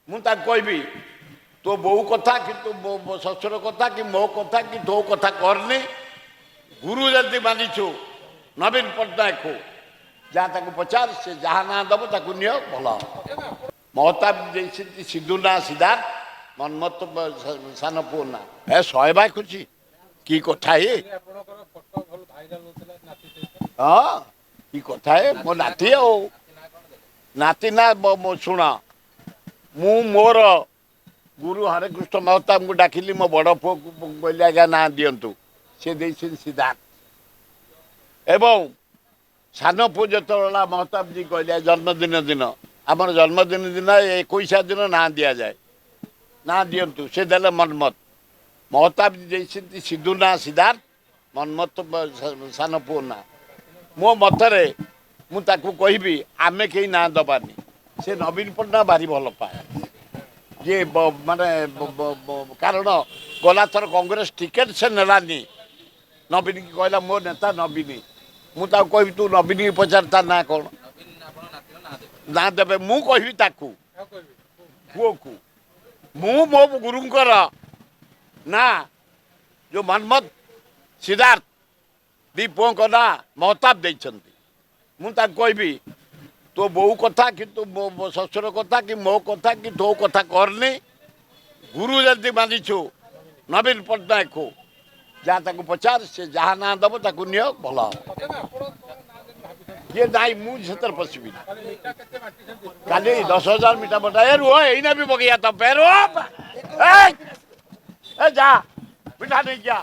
ମୁଁ ତାକୁ କହିବି ତୋ ବୋଉ କଥା କି ତୋ ଶ୍ୱଶୁର କଥା କି ମୋ କଥା କି ତୋ କଥା କରନି। ଗୁରୁ ଯଦି ମାନିଛୁ ନବୀନ ପଟ୍ଟନାୟକକୁ ଯାହା ତାକୁ ପଚାର, ସେ ଯାହା ନାଁ ଦେବ ତାକୁ ନିଅ, ଭଲ ହେବ। ମହତାବ ଦେଇଛନ୍ତି ସିଧୁ ନା ସିଦ୍ଧାର୍ଥ, ମନ୍ମଥ ସାନ ପୁଅ ନା। ଏ ଶହେ ଭାଇ ଖୁସି କି କଥା ଏ, ହଁ କି କଥା ଏ, ମୋ ନାତି ଆଉ ନାତି ନା ଶୁଣ, ମୁଁ ମୋର ଗୁରୁ ହରେକୃଷ୍ଣ ମହତାବଙ୍କୁ ଡାକିଲି, ମୋ ବଡ଼ ପୁଅକୁ କହିଲି ଆଜ୍ଞା ନାଁ ଦିଅନ୍ତୁ, ସେ ଦେଇଛନ୍ତି ସିଦ୍ଧାର୍ଥ। ଏବଂ ସାନ ପୁଅ ଯେତେବେଳେ ମହତାବଜୀ କହିଲେ ଜନ୍ମଦିନ ଦିନ, ଆମର ଜନ୍ମଦିନ ଦିନ 21 ଦିନ ନାଁ ଦିଆଯାଏ, ନାଁ ଦିଅନ୍ତୁ, ସେ ଦେଲେ ମନ୍ମଥ। ମହତାବଜୀ ଦେଇଛନ୍ତି ସିଧୁ ନା ସିଦ୍ଧାର୍ଥ, ମନ୍ମଥ ସାନ ପୁଅ ନା। ମୋ ମତରେ ମୁଁ ତାକୁ କହିବି ଆମେ କେହି ନାଁ ଦେବାନି। ସେ ନବୀନ ପଟ୍ଟନାୟକ ଭାରି ଭଲ ପାଏ, ଯିଏ ମାନେ କାରଣ ଗଲାଥର କଂଗ୍ରେସ ଟିକେଟ୍ ସେ ନେଲାନି, ନବୀନ କି କହିଲା ମୋ ନେତା ନବୀନ। ମୁଁ ତାକୁ କହିବି ତୁ ନବୀନ କି ପଚାର ତା ନାଁ କ'ଣ, ନାଁ ଦେବେ। ମୁଁ କହିବି ତାକୁ ପୁଅକୁ, ମୁଁ ମୋ ଗୁରୁଙ୍କର ନା ଯେଉଁ ମନ୍ମଥ ସିଦ୍ଧାର୍ଥ ଦି ପୁଅଙ୍କ ନାଁ ମହତାବ ଦେଇଛନ୍ତି। ମୁଁ ତାକୁ କହିବି ତୋ ବୋଉ କଥା କି ତୋ ଶ୍ୱଶୁର କଥା କି ମୋ କଥା କି ତୋ କଥା କରନି। ଗୁରୁ ଯଦି ମାନିଛୁ ନବୀନ ପଟ୍ଟନାୟକକୁ ଯାହା ତାକୁ ପଚାର, ସେ ଯାହା ନାଁ ଦେବ ତାକୁ ନିଅ, ଭଲ ହେବ। କିଏ ନାଇଁ ମୁଁ ସେଥିରେ ପଶିବିନି। କାଲି 10,000 ମିଠା ବଟା ଏ ରୁହ, ଏଇନା ବି ବଗିଆ ତ ରୁହ, ଏ ଯା ମିଠା ନେଇକି ଆ।